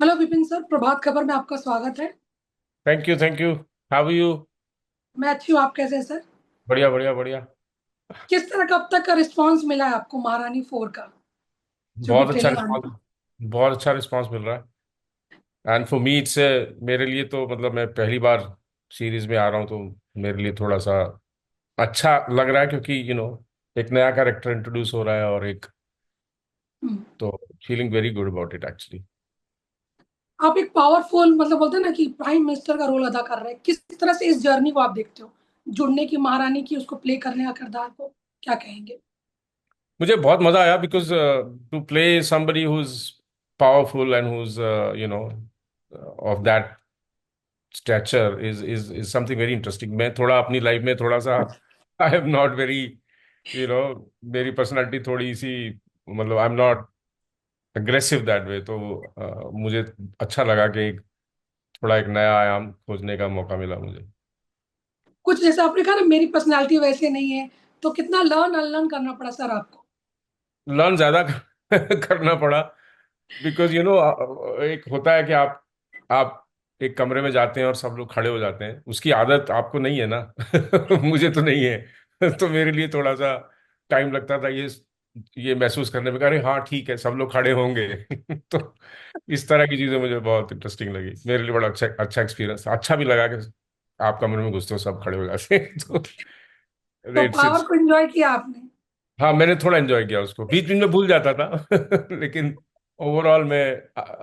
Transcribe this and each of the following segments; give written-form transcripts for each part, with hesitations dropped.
Hello Vipin sir, Prabhat Khabar में आपका स्वागत है। Thank you, thank you. How you? मैं अच्छी हूँ, आप कैसे हैं सर? बढ़िया, बढ़िया, बढ़िया। किस तरह का अब तक का रिस्पांस मिला है आपको महारानी 4 का, जो भी बहुत अच्छा ट्रेलर आने रिस्पॉन्स। का? बहुत अच्छा रिस्पॉन्स मिल रहा है। एंड फॉर मी इट्स, मेरे लिए तो मतलब मैं पहली बार सीरीज में आ रहा हूँ, तो मेरे लिए थोड़ा सा अच्छा लग रहा है, क्योंकि एक नया कैरेक्टर इंट्रोड्यूस हो रहा है, और एक हम्म। तो feeling very good about it actually. आप एक पावरफुल, मतलब बोलते हैं ना कि प्राइम मिनिस्टर का रोल अदा कर रहे हैं, किस तरह से इस जर्नी को आप देखते हो, जुड़ने की, महारानी की, उसको प्ले करने का किरदार को क्या कहेंगे? मुझे बहुत मजा आया, because to play somebody who's powerful and who's of that stature is something very interesting. मैं थोड़ा अपनी लाइफ में थोड़ा सा I am not very, you know मेरी पर्सनालिटी थोड़ी सी, मतलब I am not aggressive that way, तो मुझे अच्छा लगा कि थोड़ा एक नया आयाम खोजने का मौका मिला मुझे। कुछ जैसे आपने कहा ना, मेरी पर्सनैलिटी वैसे नहीं है, तो कितना लर्न अनलर्न करना पड़ा सर आपको? लर्न ज्यादा करना पड़ा, बिकॉज एक होता है कि आप एक कमरे में जाते हैं और सब लोग खड़े हो जाते हैं, उसकी आदत आपको नहीं है ना। मुझे तो नहीं है। तो मेरे लिए थोड़ा सा टाइम लगता था ये महसूस करने में कि अरे हाँ ठीक है, सब लोग खड़े होंगे। तो इस तरह की चीजें मुझे बहुत इंटरेस्टिंग लगी, मेरे लिए बड़ा अच्छा अच्छा एक्सपीरियंस, अच्छा भी लगा कि आप कमरे में घुसते हो सब खड़े हो जाते हैं। तो तो इट्स पावर इट्स को एंजॉय किया आपने? हाँ, मैंने थोड़ा एंजॉय किया उसको, बीच बीच में भूल जाता था। लेकिन ओवरऑल मैं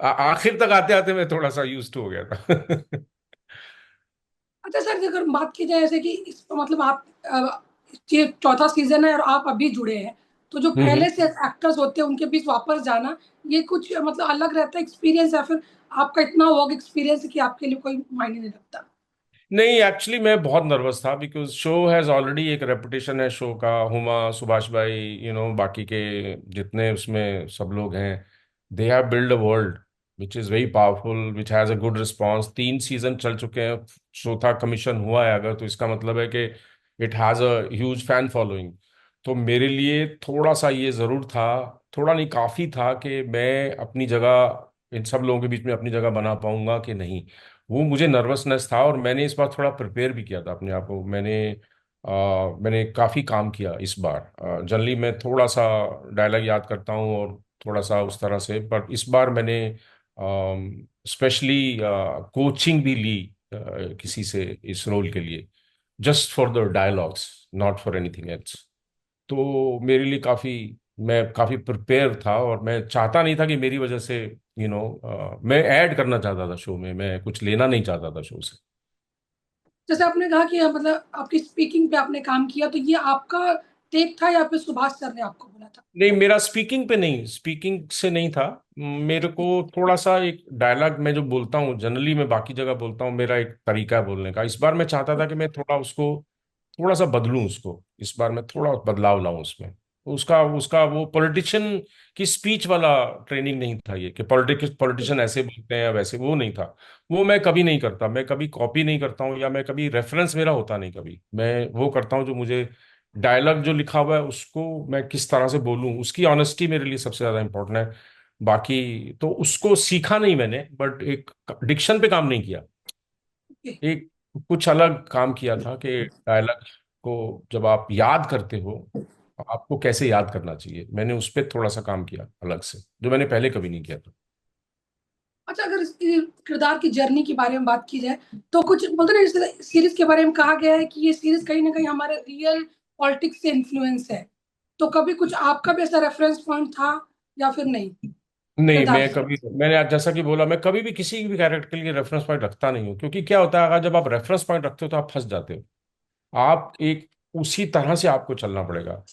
आखिर तक आते आते मैं थोड़ा सा यूज टू हो गया था। अच्छा सर, अगर बात की जाए जैसे कि इस मतलब आप ये चौथा सीजन है और आप अभी जुड़े हैं, तो जो हम्म। पहले से एक्टर्स होते हैं उनके बीच वापस जाना, ये कुछ मतलब अलग रहता है एक्सपीरियंस, या फिर आपका इतना वर्क एक्सपीरियंस है कि आपके लिए कोई मायने नहीं रखता? नहीं, एक्चुअली मैं बहुत नर्वस था, बिकॉज शो हैज ऑलरेडी एक रेपुटेशन है शो का। हुमा, सुभाष भाई, बाकी के जितने उसमें सब लोग हैं, they have build a world which is very powerful, which has a good response. 3 season चल चुके हैं, चौथा कमीशन हुआ है अगर, तो इसका मतलब है कि it has a huge fan following. तो मेरे लिए थोड़ा सा ये ज़रूर था, थोड़ा नहीं काफ़ी था, कि मैं अपनी जगह इन सब लोगों के बीच में अपनी जगह बना पाऊंगा कि नहीं। वो मुझे नर्वसनेस था, और मैंने इस बार थोड़ा प्रिपेयर भी किया था अपने आप को। मैंने काफ़ी काम किया इस बार। जनरली मैं थोड़ा सा डायलॉग याद करता हूँ और थोड़ा सा उस तरह से, पर इस बार मैंने स्पेशली कोचिंग भी ली किसी से इस रोल के लिए, just for the dialogues, not for anything else. तो मेरे लिए काफ़ी, मैं काफ़ी प्रिपेयर था, और मैं चाहता नहीं था कि मेरी वजह से मैं ऐड करना चाहता था शो में, मैं कुछ लेना नहीं चाहता था शो से। जैसे आपने कहा कि मतलब आपकी स्पीकिंग पे आपने काम किया, तो ये आपका टेक था या फिर सुभाष सर ने आपको बोला था? नहीं, मेरा स्पीकिंग पे नहीं, स्पीकिंग से नहीं था। मेरे को थोड़ा सा एक डायलॉग मैं जो बोलता हूँ, जनरली मैं बाकी जगह बोलता हूँ, मेरा एक तरीका है बोलने का। इस बार मैं चाहता था कि मैं थोड़ा उसको, थोड़ा सा बदलूं उसको, इस बार मैं थोड़ा बदलाव लाऊं उसमें। तो उसका उसका वो पॉलिटिशियन की स्पीच वाला ट्रेनिंग नहीं था ये, कि पॉलिटिशियन ऐसे बोलते हैं या वैसे, वो नहीं था। वो मैं कभी नहीं करता, मैं कभी कॉपी नहीं करता हूँ, या मैं कभी रेफरेंस मेरा होता नहीं कभी। मैं वो करता हूँ जो मुझे, डायलॉग जो लिखा हुआ है उसको मैं किस तरह से बोलूं, उसकी ऑनेस्टी मेरे लिए सबसे ज्यादा इंपॉर्टेंट है। बाकी तो उसको सीखा नहीं मैंने, बट एक डिक्शन पे काम नहीं किया, ओके। एक कुछ अलग काम किया था कि डायलॉग को जब आप याद करते हो, आपको कैसे याद करना चाहिए, मैंने उस पर थोड़ा सा काम किया अलग से, जो मैंने पहले कभी नहीं किया था। अच्छा, अगर इसकी किरदार की जर्नी के बारे में बात की जाए, तो कुछ बोलते हैं ना, जैसे सीरीज के बारे में कहा गया है कि ये सीरीज कहीं ना कहीं हमारे रियल पॉलिटिक्स से इन्फ्लुएंस है, तो कभी कुछ आपका भी ऐसा रेफरेंस पॉइंट था या फिर नहीं नहीं, किरदार से? मैंने आज जैसा कि बोला, मैं कभी भी किसी भी कैरेक्टर के लिए रेफरेंस पॉइंट रखता नहीं हूँ, क्योंकि क्या होता है, अगर जब आप रेफरेंस पॉइंट रखते हो तो आप फंस जाते हो। आप एक उसी तरह से आपको चलना पड़ेगा।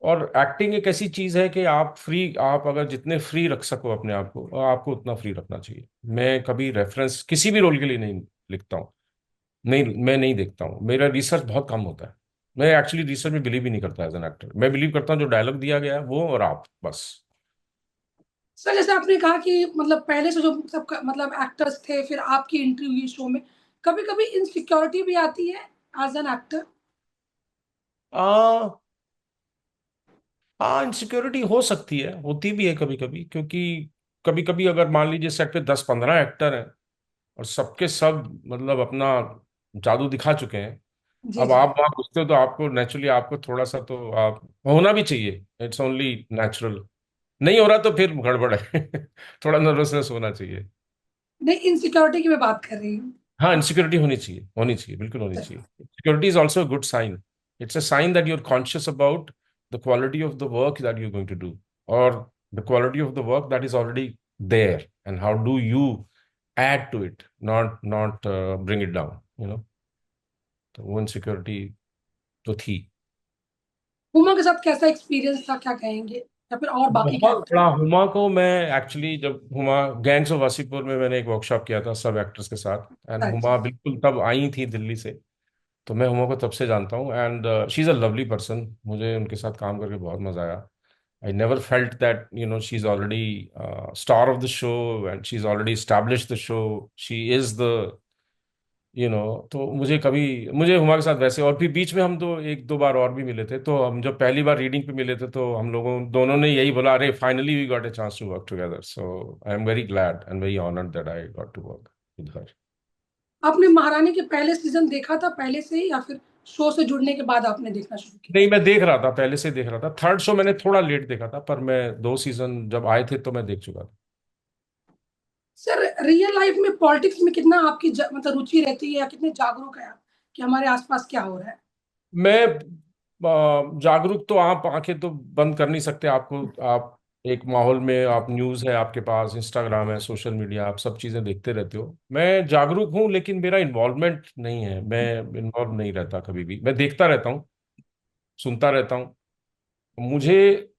और एक्टिंग एक ऐसी चीज है कि आप अगर जितने फ्री रख सको अपने आप को, आपको उतना फ्री रखना चाहिए। मैं कभी रेफरेंस किसी भी रोल के लिए नहीं लिखता हूँ, नहीं, मैं नहीं देखता हूँ, मेरा रिसर्च बहुत कम होता है। मैं एक्चुअली रिसर्च में बिलीव ही नहीं करता एज एन एक्टर। मैं बिलीव करता हूँ जो डायलॉग दिया गया है वो, और आप बस। सर, जैसे आपने कहा कि मतलब पहले से जो सब मतलब एक्टर्स थे, फिर आपकी एंट्री हुई शो में, कभी कभी इनसिक्योरिटी भी आती है एज एन एक्टर? आ हाँ, इनसिक्योरिटी हो सकती है, होती भी है कभी कभी, क्योंकि कभी कभी अगर मान लीजिए सेट पे 10-15 एक्टर हैं और सबके सब मतलब अपना जादू दिखा चुके हैं, जी अब जी। आप वहां घुसते हो तो आपको नेचुरली आपको थोड़ा सा तो आप होना भी चाहिए, इट्स ओनली नेचुरल। नहीं हो रहा तो फिर गड़बड़ है। थोड़ा नर्वसनेस होना चाहिए। नहीं, इनसिक्योरिटी की मैं बात कर रही हूँ। हाँ, इनसिक्योरिटी होनी चाहिए, बिल्कुल होनी चाहिए। Security is also good sign. It's a sign that you are conscious about the quality of the work that you are going to do, और the quality of the work that is already there, and how do you add to it, not bring it down, you know। तो वो insecurity तो थी। हुमा के साथ कैसा experience था, क्या कहेंगे, या फिर और बाकी के बहुत एक्टर? बड़ा हुमा को मैं एक्चुअली, जब हुमा गैंग्स ऑफ वासीपुर में मैंने एक वर्कशॉप किया था सब एक्टर्स के साथ, एंड अच्छा। हुमा बिल्कुल तब आई थी दिल्ली से। तो मैं हुमा को तब से जानता हूँ, and she is a lovely person. मुझे उनके साथ काम करके बहुत मजा आया। I never felt that she is already star of the show, and she is already established the show. She is the तो मुझे हुमा के साथ वैसे, और फिर बीच में हम तो एक दो बार और भी मिले थे। तो हम जब पहली बार रीडिंग पे मिले थे तो हम लोगों दोनों ने यही बोला, अरे finally we got a chance to work together, so I am very glad and very honoured that I got to work with her. आपने महारानी के पहले सीजन देखा था पहले से ही, या फिर शो से जुड़ने के बाद आपने देखना शुरू किया? नहीं, मैं देख रहा था, पहले से देख रहा था। थर्ड शो मैंने थोड़ा लेट देखा था, पर मैं 2 सीजन जब आए थे तो मैं देख चुका था। सर, रियल लाइफ में पॉलिटिक्स में कितना आपकी मतलब रुचि रहती है, या कितने जागरूक है आप कि हमारे आसपास क्या हो रहा है? मैं जागरूक तो, आप आंखें तो बंद कर नहीं सकते आपको। आप एक माहौल में, आप न्यूज़ है आपके पास, इंस्टाग्राम है, सोशल मीडिया, आप सब चीज़ें देखते रहते हो। मैं जागरूक हूँ लेकिन मेरा इन्वॉल्वमेंट नहीं है, मैं इन्वॉल्व नहीं रहता कभी भी। मैं देखता रहता हूँ, सुनता रहता हूँ। मुझे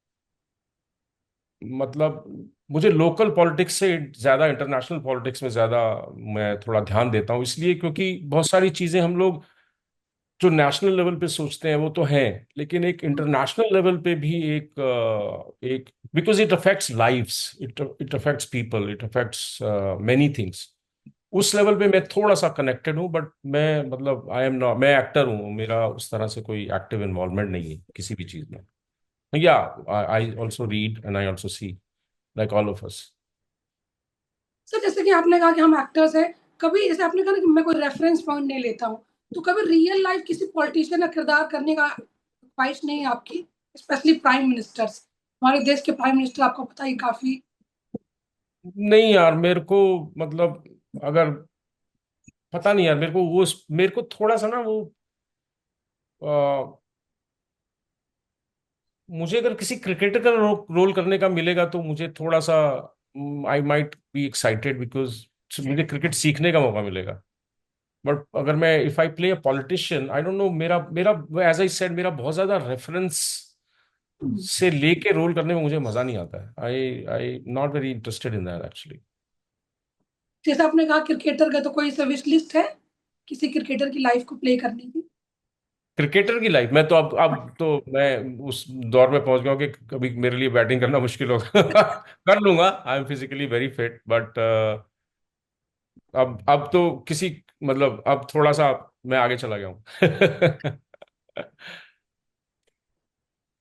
मतलब मुझे लोकल पॉलिटिक्स से ज़्यादा इंटरनेशनल पॉलिटिक्स में ज़्यादा मैं थोड़ा ध्यान देता हूँ, इसलिए क्योंकि बहुत सारी चीज़ें हम लोग जो नेशनल लेवल पे सोचते हैं वो तो हैं, लेकिन एक इंटरनेशनल लेवल पे भी एक because it affects lives, it affects people, it affects many things. उस लेवल पे मैं थोड़ा सा कनेक्टेड हूँ, बट मैं मतलब आई एम नॉट, मैं एक्टर हूँ, मेरा उस तरह से कोई एक्टिव इन्वॉल्वमेंट नहीं है किसी भी चीज में। या I also read and I also see, like all of us. Sir, जैसे कि आपने कहा कि हम एक्टर्स हैं, कभी जैसे आपने कहा ना कि मैं कोई रेफरेंस पॉइंट नहीं लेता हूँ, तो कभी रियल लाइफ किसी पॉलिटिशियन का किरदार करने का ख्वाहिश नहीं है आपकी? स्पेशली प्राइम मिनिस्टर्स, हमारे देश के प्राइम मिनिस्टर आपको पता ही काफी। नहीं यार, मेरे को मतलब, अगर पता नहीं यार, मेरे को थोड़ा सा ना वो, मुझे अगर किसी क्रिकेटर का रोल करने का मिलेगा तो मुझे थोड़ा सा, I might be excited, because मुझे क्रिकेट सीखने का मौका मिलेगा। बट अगर मैं, if I play a politician, I don't know, मेरा मेरा एज आई सेड, मेरा बहुत ज्यादा रेफरेंस से लेके रोल करने में मुझे मजा नहीं आता है। I I not very interested in that actually. जैसे आपने कहा क्रिकेटर का, तो कोई सा विश लिस्ट है किसी क्रिकेटर की लाइफ को प्ले करने की? क्रिकेटर की लाइफ में तो अब तो मैं उस दौर में पहुंच गया हूं कि कभी मेरे लिए बैटिंग करना मुश्किल होगा। कर लूंगा, I am physically very fit, but अब तो किसी, मतलब अब थोड़ा सा मैं आगे चला गया हूँ।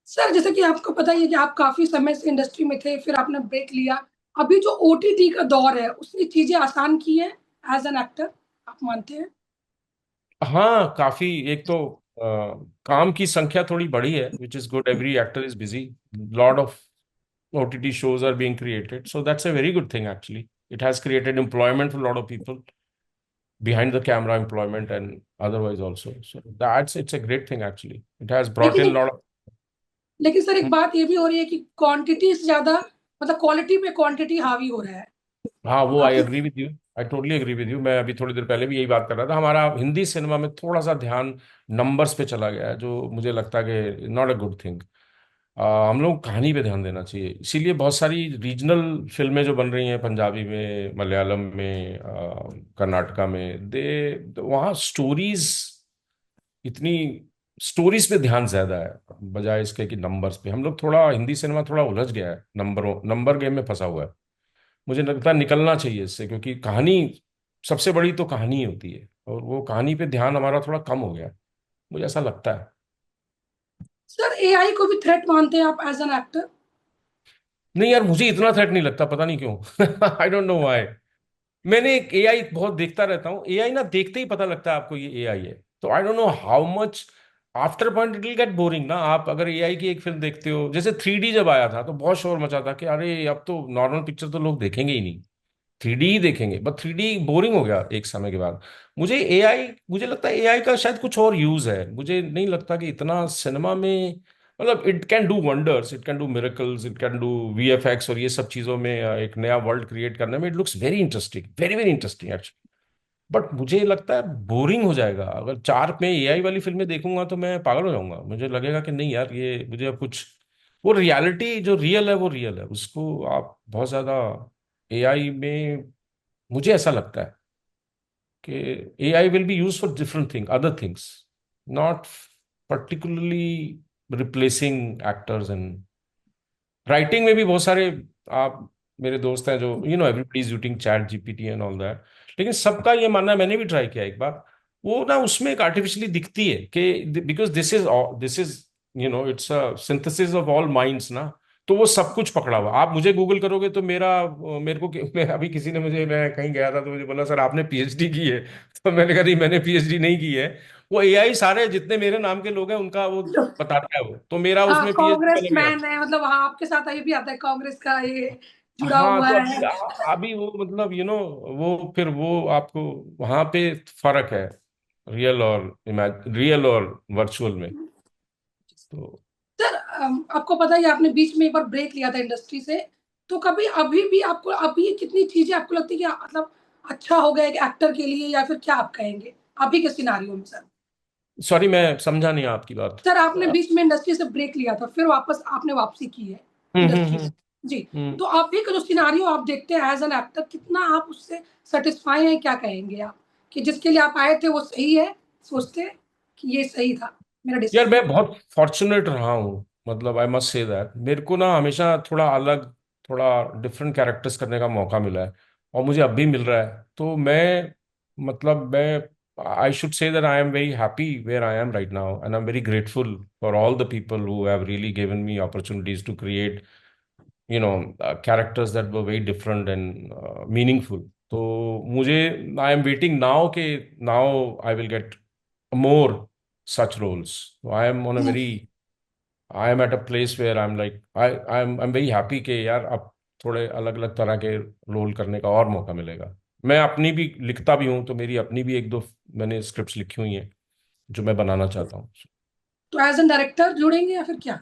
सर, जैसे कि आपको पता ही है कि आप काफी समय से इंडस्ट्री में थे, फिर आपने ब्रेक लिया। अभी जो ओटीटी का दौर है, उसने चीजें आसान की है एज एन एक्टर, आप मानते हैं? हाँ, काफी। एक तो काम की संख्या थोड़ी बढ़ी है, which is good. Every actor is busy, lot of OTT shows are being created, so that's a very good thing actually. It has created employment for a lot of people, behind the camera employment and otherwise also. So that's, it's a great thing actually. It has brought लेकिन in a एक lot of. लेकिन sir, एक बात ये भी हो रही है कि क्वांटिटी से ज्यादा मतलब क्वालिटी पे क्वांटिटी हावी हो रहा है। हाँ, वो आई आपकी agree with you, I totally agree with you. मैं अभी थोड़ी देर पहले भी यही बात कर रहा था, हमारा हिंदी सिनेमा में थोड़ा सा ध्यान नंबर्स पे चला गया है, जो मुझे लगता है कि नॉट अ गुड थिंग। हम लोग कहानी पे ध्यान देना चाहिए, इसीलिए बहुत सारी रीजनल फिल्में जो बन रही हैं, पंजाबी में, मलयालम में, कर्नाटका में, दे वहाँ स्टोरीज, इतनी स्टोरीज पे ध्यान ज्यादा है बजाय इसके कि नंबर्स पे। हम लोग थोड़ा, हिंदी सिनेमा थोड़ा उलझ गया है, नंबर गेम में फंसा हुआ है। मुझे लगता है निकलना चाहिए इससे, क्योंकि कहानी, सबसे बड़ी तो कहानी ही होती है, और वो कहानी पे ध्यान हमारा थोड़ा कम हो गया है, मुझे ऐसा लगता है। सर, एआई को भी थ्रेट मानते हैं आप एज एन एक्टर? नहीं यार, मुझे इतना थ्रेट नहीं लगता, पता नहीं क्यों। I don't know why. मैंने एक एआई बहुत देखता रहता हूँ, एआई ना देखते ही पता लगता है आपको ये एआई है। तो I don't know how much after point it will get boring ना। आप अगर एआई की एक फिल्म देखते हो, जैसे 3D जब आया था तो बहुत शोर मचा था कि अरे अब तो नॉर्मल पिक्चर तो लोग देखेंगे ही नहीं, 3D ही देखेंगे। बट 3D बोरिंग हो गया एक समय के बाद। मुझे लगता है एआई का शायद कुछ और यूज है। मुझे नहीं लगता कि इतना सिनेमा में, मतलब it can do wonders, it can do miracles, it can do VFX और ये सब चीजों में एक नया वर्ल्ड क्रिएट करने में it looks very interesting, very very interesting actually. But मुझे लगता है बोरिंग हो जाएगा अगर 4 में एआई वाली फिल्में देखूंगा, तो मैं पागल हो जाऊंगा। मुझे लगेगा कि नहीं यार, ये मुझे अब कुछ, वो रियलिटी जो रियल है वो रियल है, उसको आप बहुत ज्यादा एआई में, मुझे ऐसा लगता है कि AI will be use for different thing, other things, not particularly replacing actors. And writing में भी बहुत सारे, आप मेरे दोस्त हैं जो everybody is Yuting chat GPT and all that, लेकिन सबका ये मानना है, मैंने भी ट्राई किया एक बार, वो ना उसमें एक आर्टिफिशियली दिखती है कि because this is it's a synthesis of all minds ना। तो वो सब कुछ पकड़ा हुआ, आप मुझे गूगल करोगे तो मेरे को मैं अभी किसी ने मुझे, मैं कहीं गया था तो मुझे बोला, सर आपने पीएचडी की है? तो मैंने कहा नहीं, मैंने पीएचडी नहीं की है। वो एआई सारे जितने मेरे नाम के लोग हैं उनका वो बताता है, वो तो मेरा हाँ, उसमें पीएचडी कांग्रेस मैंने भी। मैन है, मतलब हाँ आपके साथ ये भी आता है, कांग्रेस का ये जुड़ा हाँ हुआ तो है। अभी वो मतलब वो फिर वो आपको वहां पे फर्क है, रियल और वर्चुअल में। तो सर आपको पता है आपने बीच में एक बार ब्रेक लिया था इंडस्ट्री से, तो कभी अभी भी आपको अभी कितनी चीजें आपको लगती है कि मतलब अच्छा हो गया एक एक्टर के लिए, या फिर क्या आप कहेंगे अभी के सिनारियो में सर? सॉरी, मैं समझा नहीं आपकी बात। सर आपने बीच में इंडस्ट्री से ब्रेक लिया था, फिर वापस आपने वापसी की है इंडस्ट्री हम्म। से। जी। हम्म। तो अभी का जो सिनारियो आप देखते हैं एज एन एक्टर, कितना आप उससे सेटिस्फाई हैं, क्या कहेंगे आप कि जिसके लिए आप आए थे वो सही है, सोचते हैं कि ये सही था मेरा यार डिसीजन? मैं बहुत फॉर्चुनेट रहा हूँ, मतलब आई मस्ट से दैट मेरे को ना हमेशा थोड़ा अलग, थोड़ा डिफरेंट कैरेक्टर्स करने का मौका मिला है, और मुझे अब भी मिल रहा है। तो मैं, मतलब मैं, I should say that I am very happy where I am right now, and I am very grateful for all the people who have really given me opportunities to create characters that were very different and meaningful. तो मुझे, I am waiting now के now I will get more such roles. So I am at a place where I'm like, I'm very happy कि यार अब थोड़े अलग अलग तरह के रोल करने का और मौका मिलेगा। मैं अपनी भी लिखता भी हूँ, तो मेरी अपनी भी एक दो मैंने स्क्रिप्ट्स लिखी हुई हैं जो मैं बनाना चाहता हूँ। तो एज एन डायरेक्टर जुड़ेंगे या फिर क्या,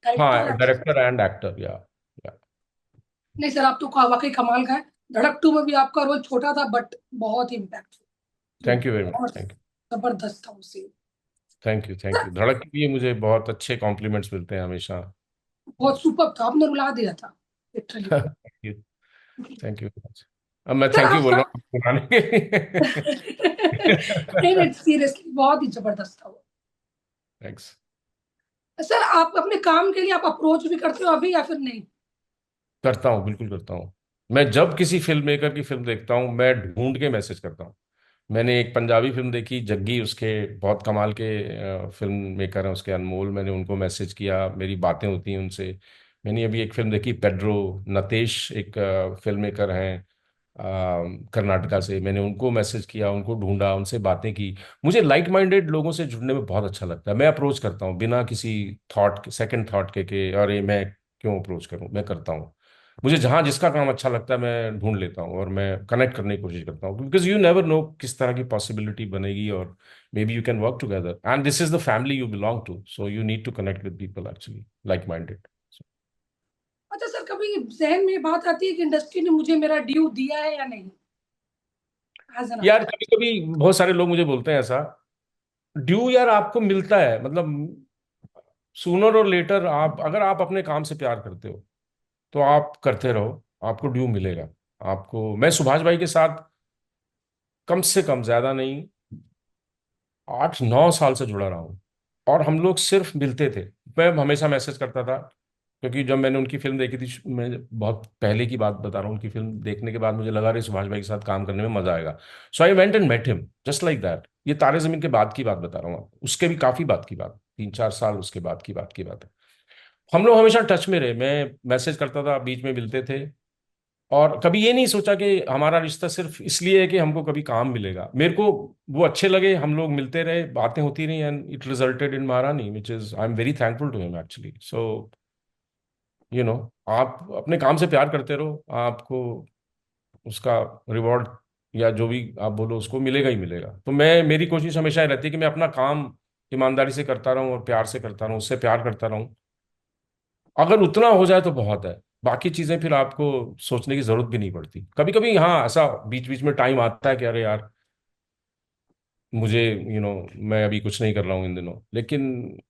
डायरेक्टर हाँ, एक्टर? डायरेक्टर एंड एक्टर, या। नहीं सर, आप तो वाकई कमाल का है। धड़क 2 में भी आपका रोल छोटा था बट बहुत ही impactful, thank you very much, बहुत थैंक यू। जबरदस्त था उसे। Thank you, thank you. Dhadak के लिए मुझे बहुत अच्छे कॉम्प्लीमेंट्स मिलते हैं हमेशा। बहुत सुपर था, आपने रुला दिया था literally. Thank you, thank you much. अब मैं सर थैंक यू बोल आपका रहा हूँ बुलाने के नहीं नहीं, लिए। सीरियसली बहुत ही जबरदस्त था वो। थैंक्स। सर आप अपने काम के लिए आप अप्रोच भी करते हो अभी या फिर नहीं? करता हूँ, बिल्कुल करता हूँ। मैं जब किसी फिल्म मेकर की फिल्म देखता हूँ, मैं ढूंढ के मैसेज करता हूँ। मैंने एक पंजाबी फिल्म देखी जग्गी, उसके बहुत कमाल के फिल्म मेकर हैं उसके, अनमोल, मैंने उनको मैसेज किया, मेरी बातें होती हैं उनसे। मैंने अभी एक फिल्म देखी पेड्रो, नतेश एक फिल्म मेकर हैं कर्नाटका से, मैंने उनको मैसेज किया, उनको ढूंढा, उनसे बातें की। मुझे लाइक माइंडेड लोगों से जुड़ने में बहुत अच्छा लगता है। मैं अप्रोच करता हूँ बिना किसी थॉट, सेकंड थॉट के अरे मैं क्यों अप्रोच करूँ, मैं करता हूँ। मुझे जहां जिसका काम अच्छा लगता है मैं ढूंढ लेता हूँ और मैं कनेक्ट करने की कोशिश करता हूँ, बिकॉज यू नेवर नो किस तरह की पॉसिबिलिटी बनेगी, और maybe you can work together, and this is the family you belong to, so you need to connect with people actually like minded. अच्छा सर, कभी जहन में बात आती है कि इंडस्ट्री ने मुझे मेरा ड्यू दिया है या नहीं एज एन यार एक्टर? कभी कभी बहुत सारे लोग मुझे बोलते हैं ऐसा, ड्यू यार आपको मिलता है, मतलब सूनर और लेटर, आप अगर आप अपने काम से प्यार करते हो तो आप करते रहो, आपको ड्यू मिलेगा। आपको, मैं सुभाष भाई के साथ कम से कम, ज्यादा नहीं, 8-9 साल से जुड़ा रहा हूँ, और हम लोग सिर्फ मिलते थे। मैं हमेशा मैसेज करता था, क्योंकि जब मैंने उनकी फिल्म देखी थी, मैं बहुत पहले की बात बता रहा हूँ, उनकी फिल्म देखने के बाद मुझे लगा रही सुभाष भाई के साथ काम करने में मजा आएगा। So I went and met him just like that. ये तारे जमीन के बाद की बात बता रहा हूँ आपको, उसके भी काफी बाद की बात, 3-4 साल उसके बाद की बात है। हम लोग हमेशा टच में रहे, मैं मैसेज करता था, बीच में मिलते थे, और कभी ये नहीं सोचा कि हमारा रिश्ता सिर्फ इसलिए है कि हमको कभी काम मिलेगा। मेरे को वो अच्छे लगे, हम लोग मिलते रहे, बातें होती रही, and it resulted in Maharani, which is I am very thankful to him actually. So आप अपने काम से प्यार करते रहो, आपको उसका रिवॉर्ड या जो भी आप बोलो उसको मिलेगा ही मिलेगा। तो मेरी कोशिश हमेशा ये रहती है कि मैं अपना काम ईमानदारी से करता रहूं और प्यार से करता रहूं, उससे प्यार करता रहूं। अगर उतना हो जाए तो बहुत है, बाकी चीजें फिर आपको सोचने की जरूरत भी नहीं पड़ती। कभी कभी हाँ, ऐसा बीच बीच में टाइम आता है कि अरे यार मुझे मैं अभी कुछ नहीं कर रहा हूँ इन दिनों, लेकिन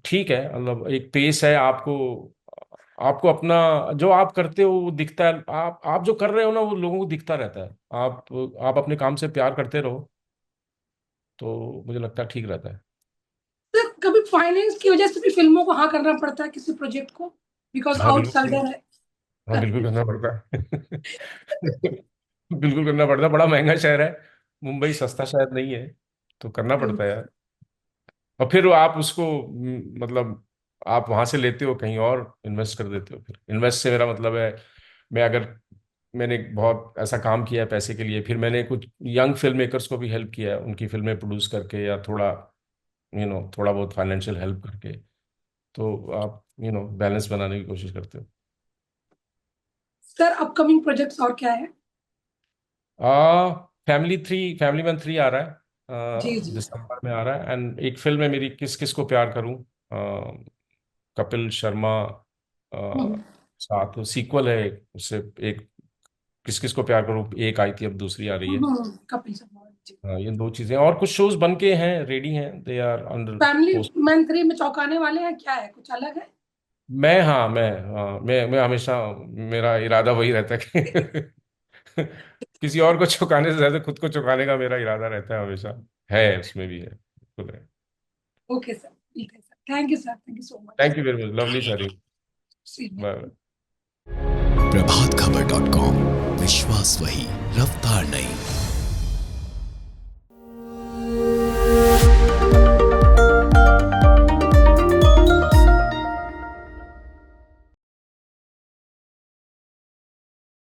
ठीक है, मतलब एक पेस है। आपको आपको अपना जो आप करते हो वो दिखता है, आप जो कर रहे हो ना वो लोगों को दिखता रहता है। आप अपने काम से प्यार करते रहो, तो मुझे लगता है ठीक रहता है। सर कभी फाइनेंस की वजह से भी फिल्मों को हाँ करना पड़ता है किसी प्रोजेक्ट को, बिकॉज हाँ बिल्कुल। आउटसाइडर है। हाँ बिल्कुल करना पड़ता है। बिल्कुल करना पड़ता है, बड़ा महंगा शहर है मुंबई, सस्ता शहर नहीं है, तो करना पड़ता है यार। और फिर आप उसको मतलब आप वहां से लेते हो कहीं और इन्वेस्ट कर देते हो। फिर इन्वेस्ट से मेरा मतलब है, मैं अगर मैंने एक बहुत ऐसा काम किया है पैसे के लिए, फिर मैंने कुछ यंग फिल्म मेकर्स को भी हेल्प किया है, उनकी फिल्में प्रोड्यूस करके या थोड़ा थोड़ा बहुत फाइनेंशियल हेल्प करके। तो आप बैलेंस बनाने की कोशिश करते हो। सर अपकमिंग प्रोजेक्ट्स और क्या है? फैमिली मैन 3 आ रहा है, जी जी सर। दिसंबर में आ रहा है। एंड एक फिल्म है मेरी, किस किस को प्यार करूं, कपिल शर्मा हम्म, साथ सीक्वल है उससे। एक किस किस को प्यार करूं एक आई थी, अब दूसरी आ रही है। कपिल शर्मा जी। ये 2 चीजें, और कुछ शोज बन के हैं, रेडी हैं, they are under family post. Man 3 में चौंकाने वाले हैं, क्या है कुछ अलग है? मैं हमेशा मेरा इरादा वही रहता है कि किसी और को चौंकाने से ज्यादा खुद को चौंकाने का मेरा इरादा रहता है हमेशा। है, उसमें भी है, बिल्कुल है। ओके सर, ठीक है sir, thank you sir, thank you so much. Thank you very much, lovely sir. See bye. Prabhat Khabar .com, विश्वास वही, रफ्तार नहीं।